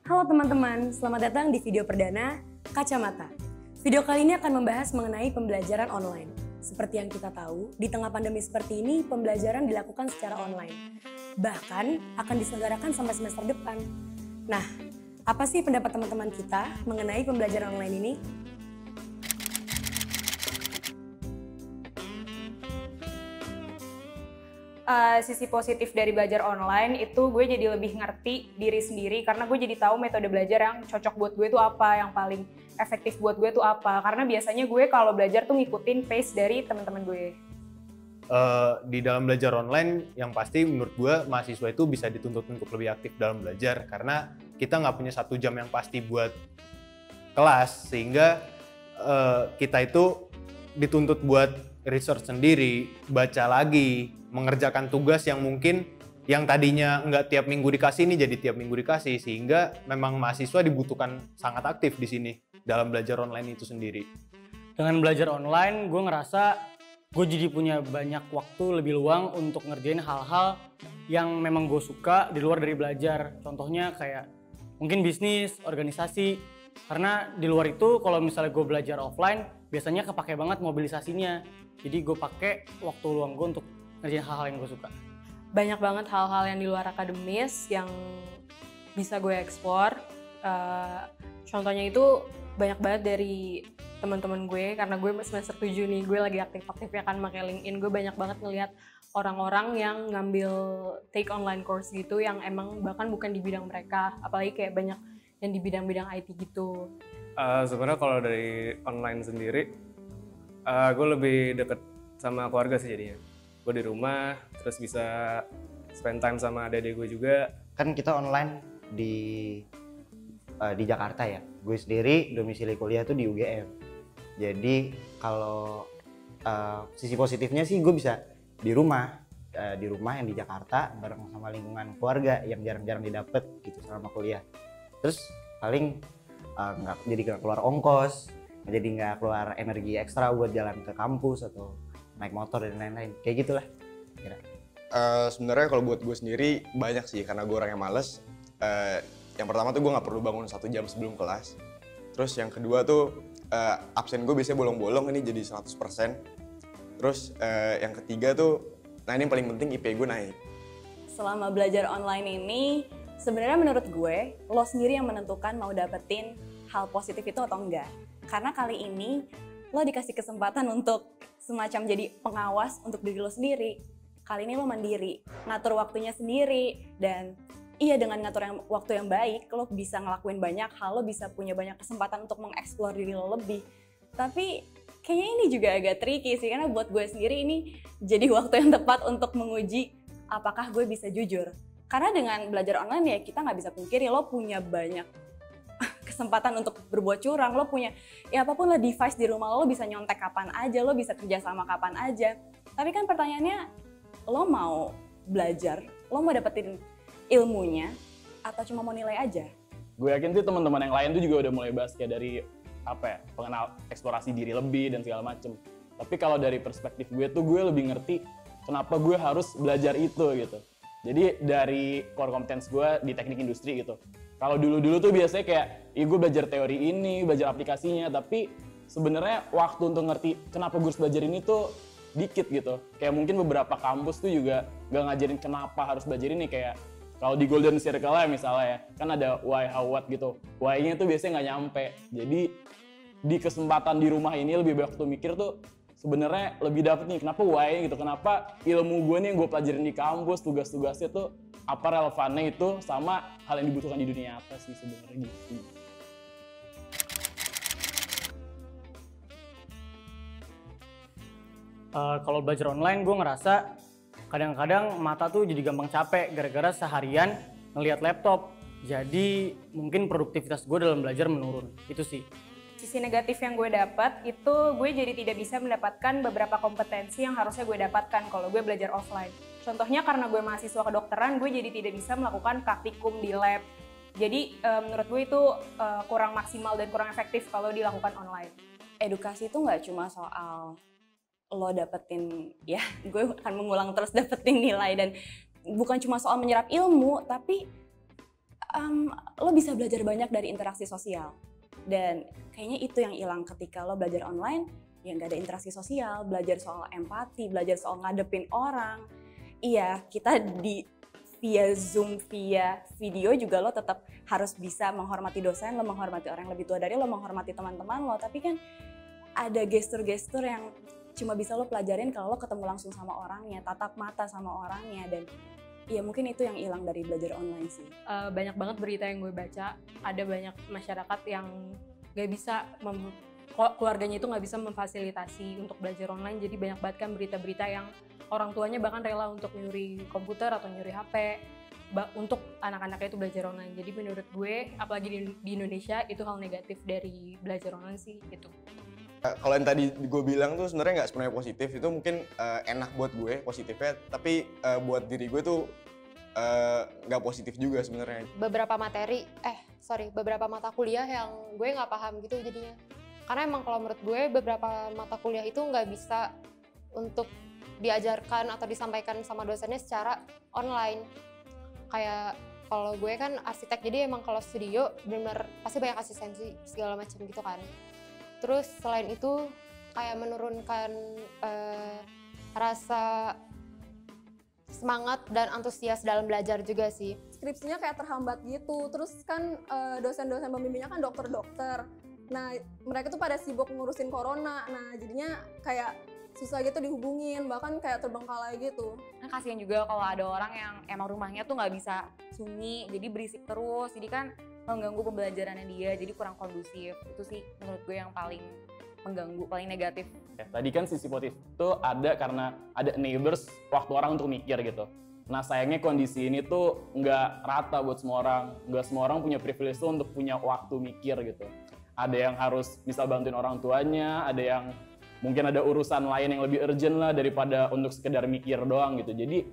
Halo teman-teman, selamat datang di video perdana Kacamata. Video kali ini akan membahas mengenai pembelajaran online. Seperti yang kita tahu, di tengah pandemi seperti ini, pembelajaran dilakukan secara online. Bahkan akan diselenggarakan sampai semester depan. Nah, apa sih pendapat teman-teman kita mengenai pembelajaran online ini? Sisi positif dari belajar online itu gue jadi lebih ngerti diri sendiri karena gue jadi tahu metode belajar yang cocok buat gue itu apa, yang paling efektif buat gue itu apa. Karena biasanya gue kalau belajar tuh ngikutin pace dari teman-teman gue. Di dalam belajar online yang pasti menurut gue mahasiswa itu bisa dituntut untuk lebih aktif dalam belajar karena kita nggak punya 1 jam yang pasti buat kelas, sehingga kita itu dituntut buat research sendiri, baca lagi, mengerjakan tugas yang mungkin yang tadinya nggak tiap minggu dikasih ini jadi tiap minggu dikasih, sehingga memang mahasiswa dibutuhkan sangat aktif di sini dalam belajar online itu sendiri. Dengan belajar online, gue ngerasa gue jadi punya banyak waktu lebih luang untuk ngerjain hal-hal yang memang gue suka di luar dari belajar. Contohnya kayak mungkin bisnis, organisasi. Karena di luar itu kalau misalnya gue belajar offline, biasanya kepake banget mobilisasinya. Jadi gue pakai waktu luang gue untuk ngerjain hal-hal yang gue suka. Banyak banget hal-hal yang di luar akademis yang bisa gue eksplor. Contohnya itu banyak banget dari teman-teman gue, karena gue semester 7 nih, gue lagi aktif-aktifnya kan pakai LinkedIn. Gue banyak banget ngelihat orang-orang yang ngambil take online course gitu yang emang bahkan bukan di bidang mereka, apalagi kayak banyak yang di bidang-bidang IT gitu. Sebenarnya kalau dari online sendiri, gue lebih deket sama keluarga sih jadinya. Gue di rumah, terus bisa spend time sama adik-adik gue juga. Kan kita online di Jakarta ya. Gue sendiri domisili kuliah tuh di UGM. Jadi kalau sisi positifnya sih gue bisa di rumah yang di Jakarta bareng sama lingkungan keluarga yang jarang-jarang didapet gitu selama kuliah. Terus paling nggak keluar ongkos, jadi nggak keluar energi ekstra buat jalan ke kampus atau naik motor dan lain-lain, kayak gitulah. Sebenarnya kalau buat gue sendiri banyak sih, karena gue orang yang males. Yang pertama tuh gue nggak perlu bangun 1 jam sebelum kelas. Terus yang kedua tuh absen gue biasanya bolong-bolong, ini jadi 100%. Terus yang ketiga tuh, nah ini yang paling penting, IP gue naik. Selama belajar online ini, sebenarnya menurut gue, lo sendiri yang menentukan mau dapetin hal positif itu atau enggak. Karena kali ini, lo dikasih kesempatan untuk semacam jadi pengawas untuk diri lo sendiri. Kali ini lo mandiri, ngatur waktunya sendiri, dan iya, dengan ngatur waktu yang baik, lo bisa ngelakuin banyak hal, lo bisa punya banyak kesempatan untuk mengeksplor diri lo lebih. Tapi kayaknya ini juga agak tricky sih, karena buat gue sendiri ini jadi waktu yang tepat untuk menguji apakah gue bisa jujur. Karena dengan belajar online ya kita nggak bisa pungkiri lo punya banyak kesempatan untuk berbuat curang, lo punya ya apapun lah device di rumah lo bisa nyontek kapan aja, lo bisa kerja sama kapan aja. Tapi kan pertanyaannya, lo mau belajar, lo mau dapetin ilmunya atau cuma mau nilai aja? Gue yakin tuh teman-teman yang lain tuh juga udah mulai bahas kayak dari pengenal eksplorasi diri lebih dan segala macem. Tapi kalau dari perspektif gue tuh gue lebih ngerti kenapa gue harus belajar itu gitu. Jadi dari core competence gue di teknik industri gitu. Kalau dulu-dulu tuh biasanya kayak, gue belajar teori ini, belajar aplikasinya, tapi sebenarnya waktu untuk ngerti kenapa gue harus belajar ini tuh dikit gitu. Kayak mungkin beberapa kampus tuh juga gak ngajarin kenapa harus belajar ini, kayak kalau di Golden Circle ya misalnya ya, kan ada why, how, what gitu. Why-nya tuh biasanya nggak nyampe. Jadi di kesempatan di rumah ini lebih banyak waktu mikir tuh sebenarnya lebih dapet nih kenapa why gitu, kenapa ilmu gue nih yang gue pelajarin di kampus, tugas-tugasnya tuh apa relevannya itu sama hal yang dibutuhkan di dunia nyata sih sebenarnya gitu. Kalau belajar online gue ngerasa kadang-kadang mata tuh jadi gampang capek gara-gara seharian ngelihat laptop. Jadi mungkin produktivitas gue dalam belajar menurun, itu sih. Sisi negatif yang gue dapat itu gue jadi tidak bisa mendapatkan beberapa kompetensi yang harusnya gue dapatkan kalau gue belajar offline. Contohnya karena gue mahasiswa kedokteran, gue jadi tidak bisa melakukan praktikum di lab. Jadi menurut gue itu kurang maksimal dan kurang efektif kalau dilakukan online. Edukasi itu nggak cuma soal lo dapetin, ya gue akan mengulang terus dapetin nilai, dan bukan cuma soal menyerap ilmu, tapi lo bisa belajar banyak dari interaksi sosial. Dan kayaknya itu yang hilang ketika lo belajar online, ya nggak ada interaksi sosial, belajar soal empati, belajar soal ngadepin orang. Iya, kita via Zoom, via video juga lo tetap harus bisa menghormati dosen, lo menghormati orang yang lebih tua dari lo, menghormati teman-teman lo. Tapi kan ada gestur-gestur yang cuma bisa lo pelajarin kalau lo ketemu langsung sama orangnya, tatap mata sama orangnya. Dan ya mungkin itu yang hilang dari belajar online sih. Banyak banget berita yang gue baca, ada banyak masyarakat yang gak bisa, keluarganya itu gak bisa memfasilitasi untuk belajar online. Jadi banyak banget kan berita-berita yang orang tuanya bahkan rela untuk nyuri komputer atau nyuri HP untuk anak-anaknya itu belajar online. Jadi menurut gue, apalagi di Indonesia, itu hal negatif dari belajar online sih gitu. Kalau yang tadi gue bilang tuh sebenarnya nggak sepenuhnya positif, itu mungkin enak buat gue positifnya, tapi buat diri gue tuh nggak positif juga sebenarnya. Beberapa mata kuliah yang gue nggak paham gitu jadinya. Karena emang kalau menurut gue beberapa mata kuliah itu nggak bisa untuk diajarkan atau disampaikan sama dosennya secara online. Kayak kalau gue kan arsitek, jadi emang kalau studio benar-benar pasti banyak asistensi segala macam gitu kan. Terus selain itu kayak menurunkan rasa semangat dan antusias dalam belajar juga sih. Skripsinya kayak terhambat gitu, terus kan dosen-dosen pembimbingnya kan dokter-dokter. Nah mereka tuh pada sibuk ngurusin corona, nah jadinya kayak susah gitu dihubungin, bahkan kayak terbengkalai gitu. Nah kasihan juga kalau ada orang yang emang rumahnya tuh nggak bisa sunyi, jadi berisik terus, jadi kan mengganggu pembelajarannya dia, jadi kurang kondusif. Itu sih menurut gue yang paling mengganggu, paling negatif. Ya, tadi kan sisi positif itu ada karena ada neighbors, waktu orang untuk mikir gitu. Nah sayangnya kondisi ini tuh nggak rata buat semua orang, nggak semua orang punya privilege tuh untuk punya waktu mikir gitu. Ada yang harus misal bantuin orang tuanya, ada yang mungkin ada urusan lain yang lebih urgent lah daripada untuk sekedar mikir doang gitu. Jadi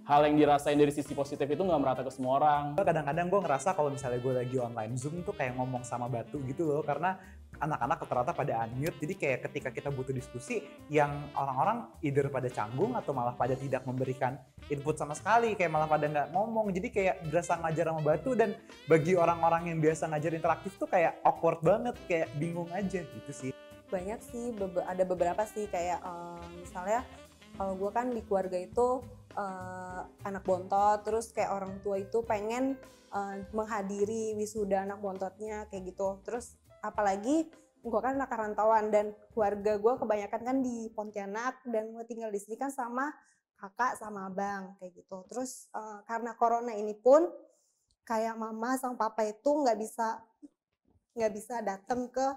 hal yang dirasain dari sisi positif itu nggak merata ke semua orang. Kadang-kadang gue ngerasa kalau misalnya gue lagi online Zoom tuh kayak ngomong sama batu gitu loh, karena anak-anak rata-rata pada unmute, jadi kayak ketika kita butuh diskusi yang orang-orang either pada canggung atau malah pada tidak memberikan input sama sekali, kayak malah pada nggak ngomong, jadi kayak berasa ngajar sama batu. Dan bagi orang-orang yang biasa ngajar interaktif tuh kayak awkward banget, kayak bingung aja gitu sih. Banyak sih, ada beberapa sih kayak misalnya kalau gue kan di keluarga itu anak bontot, terus kayak orang tua itu pengen menghadiri wisuda anak bontotnya kayak gitu. Terus apalagi gue kan anak rantauan dan keluarga gue kebanyakan kan di Pontianak, dan gue tinggal di sini kan sama kakak sama abang kayak gitu. Terus karena corona ini pun kayak mama sama papa itu nggak bisa datang ke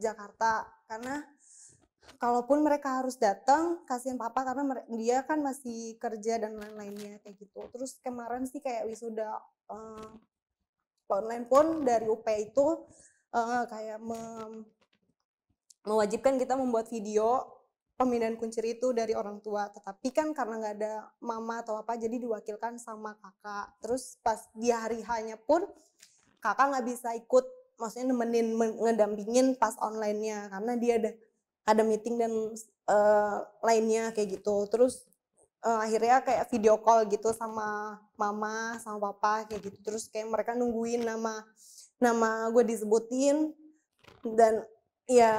Jakarta, karena kalaupun mereka harus datang, kasihan papa karena dia kan masih kerja dan lain-lainnya kayak gitu. Terus kemarin sih kayak wisuda online pun dari UP itu kayak mewajibkan kita membuat video pemindahan kuncir itu dari orang tua. Tetapi kan karena nggak ada mama atau apa, jadi diwakilkan sama kakak. Terus pas di hari hanya pun kakak nggak bisa ikut, maksudnya nemenin, ngedampingin pas online-nya karena dia ada meeting dan lainnya kayak gitu. Terus akhirnya kayak video call gitu sama mama sama papa kayak gitu. Terus kayak mereka nungguin nama gue disebutin, dan ya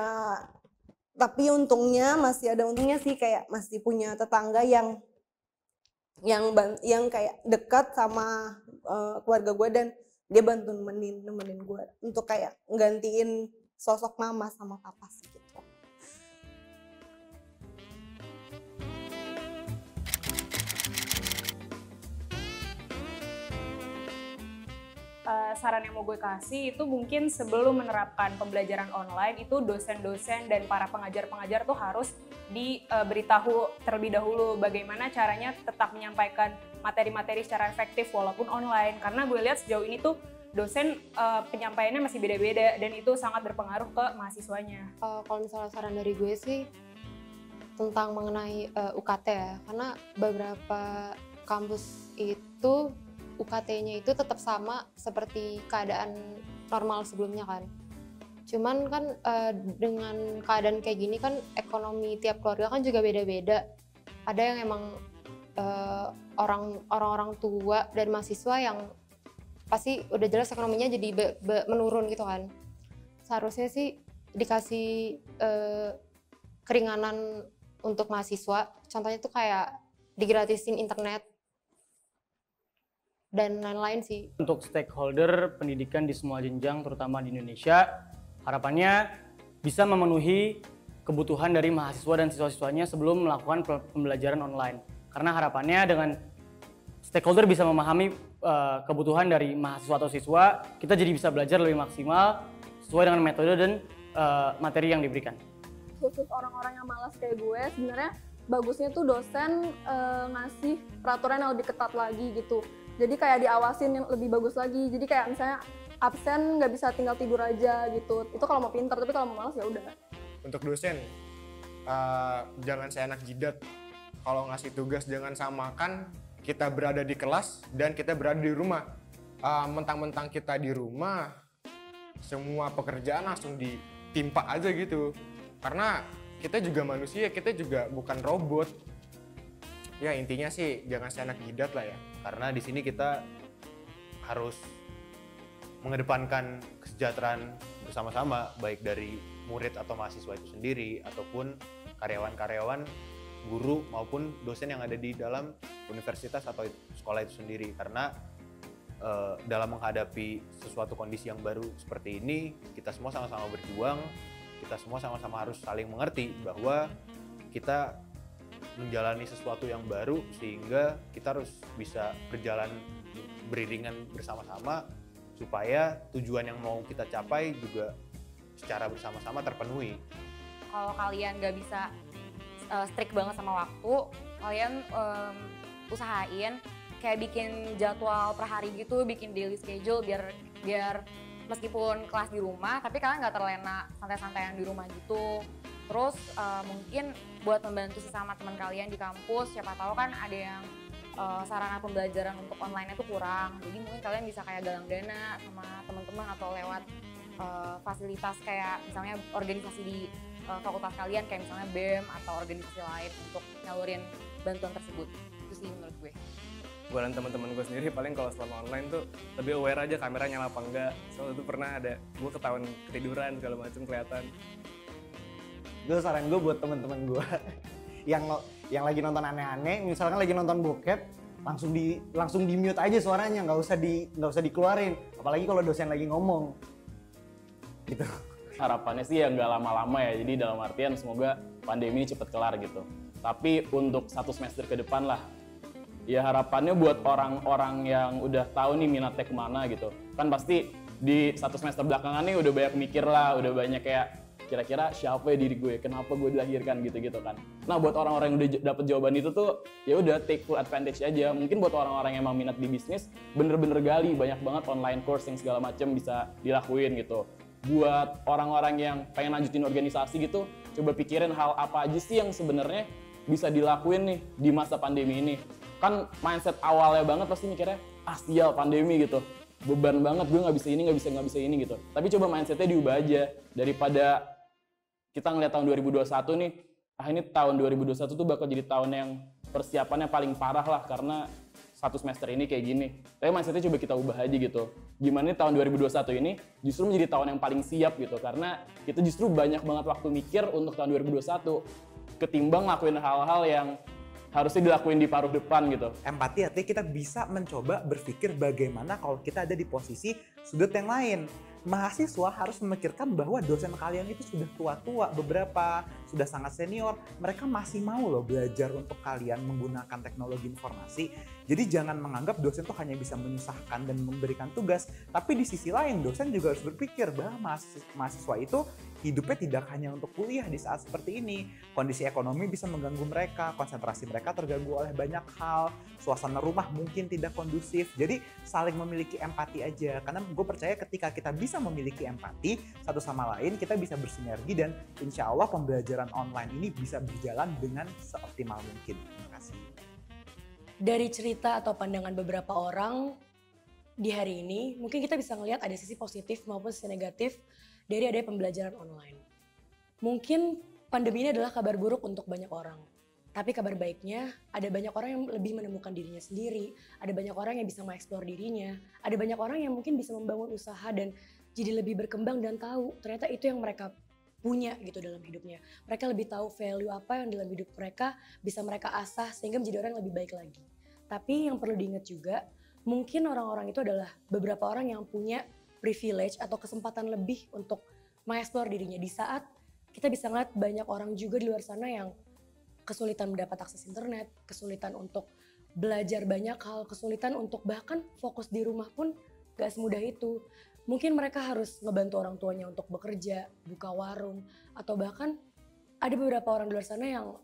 tapi untungnya masih ada untungnya sih, kayak masih punya tetangga yang kayak dekat sama keluarga gue, dan dia bantu nemenin gue untuk kayak nggantiin sosok mama sama papa sih gitu. Saran yang mau gue kasih itu mungkin sebelum menerapkan pembelajaran online itu dosen-dosen dan para pengajar-pengajar tuh harus diberitahu terlebih dahulu bagaimana caranya tetap menyampaikan materi-materi secara efektif walaupun online, karena gue lihat sejauh ini tuh dosen penyampaiannya masih beda-beda dan itu sangat berpengaruh ke mahasiswanya. Kalau misalnya saran dari gue sih tentang mengenai UKT ya, karena beberapa kampus itu UKT-nya itu tetap sama seperti keadaan normal sebelumnya kan. Cuman kan dengan keadaan kayak gini kan ekonomi tiap keluarga kan juga beda-beda. Ada yang emang orang-orang tua dan mahasiswa yang pasti udah jelas ekonominya jadi menurun gitu kan. Seharusnya sih dikasih keringanan untuk mahasiswa, contohnya tuh kayak digratisin internet dan lain-lain sih. Untuk stakeholder pendidikan di semua jenjang, terutama di Indonesia, harapannya bisa memenuhi kebutuhan dari mahasiswa dan siswa-siswanya sebelum melakukan pembelajaran online. Karena harapannya dengan stakeholder bisa memahami kebutuhan dari mahasiswa atau siswa, kita jadi bisa belajar lebih maksimal sesuai dengan metode dan materi yang diberikan. Khusus orang-orang yang malas kayak gue, sebenarnya bagusnya tuh dosen ngasih peraturan yang lebih ketat lagi gitu. Jadi kayak diawasin yang lebih bagus lagi. Jadi kayak misalnya absen nggak bisa tinggal tidur aja gitu. Itu kalau mau pintar, tapi kalau mau malas ya udah. Untuk dosen, jangan seenak jidat. Kalau ngasih tugas jangan samakan kita berada di kelas dan kita berada di rumah. Mentang-mentang kita di rumah, semua pekerjaan langsung ditimpa aja gitu. Karena kita juga manusia, kita juga bukan robot. Ya intinya sih jangan seenak jidat lah ya. Karena di sini kita harus mengedepankan kesejahteraan bersama-sama, baik dari murid atau mahasiswa itu sendiri ataupun karyawan-karyawan, guru maupun dosen yang ada di dalam universitas atau sekolah itu sendiri. Karena dalam menghadapi sesuatu kondisi yang baru seperti ini, kita semua sama-sama berjuang, kita semua sama-sama harus saling mengerti bahwa kita menjalani sesuatu yang baru, sehingga kita harus bisa berjalan beriringan bersama-sama supaya tujuan yang mau kita capai juga secara bersama-sama terpenuhi. Kalau kalian nggak bisa strict banget sama waktu, kalian usahain kayak bikin jadwal per hari gitu, bikin daily schedule biar meskipun kelas di rumah, tapi kalian nggak terlena santai-santaian di rumah gitu. Terus mungkin buat membantu sesama teman kalian di kampus, siapa tahu kan ada yang sarana pembelajaran untuk online itu kurang. Jadi mungkin kalian bisa kayak galang dana sama teman-teman atau lewat fasilitas kayak misalnya organisasi di fakultas kalian, kayak misalnya BEM atau organisasi lain untuk nyalurin bantuan tersebut. Itu sih menurut gue. Gue dan teman-teman gue sendiri paling kalau selama online tuh lebih aware aja kamera nyala apa enggak. Soalnya itu pernah ada gue ketahuan ketiduran segala macam kelihatan. Gue saran gue buat teman-teman gue yang lagi nonton aneh-aneh, misalkan lagi nonton bokep, langsung di mute aja suaranya, nggak usah dikeluarin, apalagi kalau dosen lagi ngomong gitu. Harapannya sih ya nggak lama-lama ya, jadi dalam artian semoga pandemi ini cepet kelar gitu. Tapi untuk 1 semester ke depan lah, ya harapannya buat orang-orang yang udah tahu nih minatnya kemana gitu. Kan pasti di 1 semester belakangan nih udah banyak mikir lah, udah banyak kayak kira-kira siapa ya diri gue, kenapa gue dilahirkan gitu-gitu kan. Nah buat orang-orang yang udah dapet jawaban itu tuh, ya udah take full advantage aja. Mungkin buat orang-orang yang emang minat di bisnis, bener-bener gali, banyak banget online course yang segala macam bisa dilakuin gitu. Buat orang-orang yang pengen lanjutin organisasi gitu, coba pikirin hal apa aja sih yang sebenarnya bisa dilakuin nih di masa pandemi ini. Kan mindset awalnya banget pasti mikirnya, sial pandemi gitu, beban banget, gue nggak bisa ini gitu. Tapi coba mindsetnya diubah aja, daripada kita ngeliat tahun 2021 nih, ini tahun 2021 tuh bakal jadi tahun yang persiapannya paling parah lah karena 1 semester ini kayak gini. Tapi mindsetnya coba kita ubah aja gitu. Gimana nih tahun 2021 ini justru menjadi tahun yang paling siap gitu, karena kita justru banyak banget waktu mikir untuk tahun 2021 ketimbang ngelakuin hal-hal yang harusnya dilakuin di paruh depan gitu. Empati artinya kita bisa mencoba berpikir bagaimana kalau kita ada di posisi sudut yang lain. Mahasiswa harus memikirkan bahwa dosen kalian itu sudah tua-tua, beberapa sudah sangat senior, mereka masih mau loh belajar untuk kalian menggunakan teknologi informasi. Jadi jangan menganggap dosen itu hanya bisa menyusahkan dan memberikan tugas, tapi di sisi lain dosen juga harus berpikir bahwa mahasiswa itu hidupnya tidak hanya untuk kuliah di saat seperti ini. Kondisi ekonomi bisa mengganggu mereka, konsentrasi mereka terganggu oleh banyak hal, suasana rumah mungkin tidak kondusif. Jadi saling memiliki empati aja, karena gue percaya ketika kita bisa memiliki empati satu sama lain, kita bisa bersinergi dan insya Allah pembelajaran online ini bisa berjalan dengan seoptimal mungkin. Terima kasih. Dari cerita atau pandangan beberapa orang di hari ini, mungkin kita bisa ngelihat ada sisi positif maupun sisi negatif dari adanya pembelajaran online. Mungkin pandemi ini adalah kabar buruk untuk banyak orang. Tapi kabar baiknya, ada banyak orang yang lebih menemukan dirinya sendiri, ada banyak orang yang bisa mengeksplor dirinya, ada banyak orang yang mungkin bisa membangun usaha dan jadi lebih berkembang dan tahu ternyata itu yang mereka punya gitu dalam hidupnya. Mereka lebih tahu value apa yang dalam hidup mereka bisa mereka asah sehingga menjadi orang yang lebih baik lagi. Tapi yang perlu diingat juga, mungkin orang-orang itu adalah beberapa orang yang punya privilege atau kesempatan lebih untuk mengeksplor dirinya di saat kita bisa ngeliat banyak orang juga di luar sana yang kesulitan mendapat akses internet, kesulitan untuk belajar banyak hal, kesulitan untuk bahkan fokus di rumah pun gak semudah itu. Mungkin mereka harus ngebantu orang tuanya untuk bekerja, buka warung, atau bahkan ada beberapa orang di luar sana yang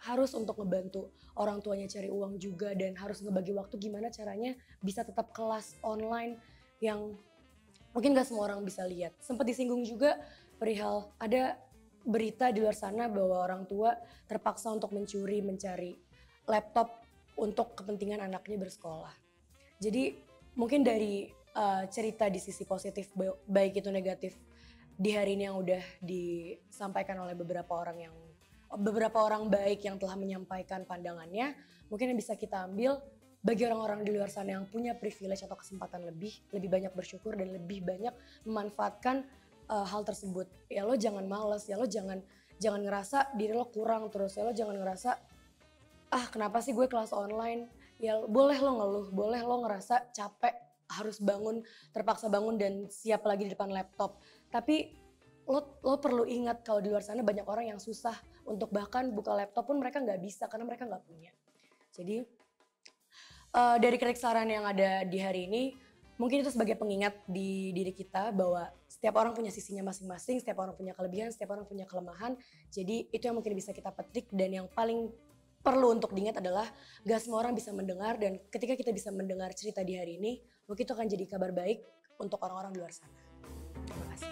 harus untuk ngebantu orang tuanya cari uang juga dan harus ngebagi waktu gimana caranya bisa tetap kelas online yang mungkin gak semua orang bisa lihat. Sempat disinggung juga perihal ada berita di luar sana bahwa orang tua terpaksa untuk mencari laptop untuk kepentingan anaknya bersekolah. Jadi mungkin dari cerita di sisi positif baik itu negatif di hari ini yang udah disampaikan oleh beberapa orang baik yang telah menyampaikan pandangannya, mungkin yang bisa kita ambil bagi orang-orang di luar sana yang punya privilege atau kesempatan lebih banyak bersyukur dan lebih banyak memanfaatkan hal tersebut. Ya lo jangan males, ya lo jangan ngerasa diri lo kurang terus, ya lo jangan ngerasa kenapa sih gue kelas online. Ya boleh lo ngeluh, boleh lo ngerasa capek harus bangun, terpaksa bangun dan siap lagi di depan laptop. Tapi lo perlu ingat kalau di luar sana banyak orang yang susah untuk bahkan buka laptop pun mereka nggak bisa karena mereka nggak punya. Jadi dari kritik saran yang ada di hari ini, mungkin itu sebagai pengingat di diri kita bahwa setiap orang punya sisinya masing-masing, setiap orang punya kelebihan, setiap orang punya kelemahan. Jadi itu yang mungkin bisa kita petik dan yang paling perlu untuk diingat adalah gak semua orang bisa mendengar dan ketika kita bisa mendengar cerita di hari ini, mungkin itu akan jadi kabar baik untuk orang-orang di luar sana. Terima kasih.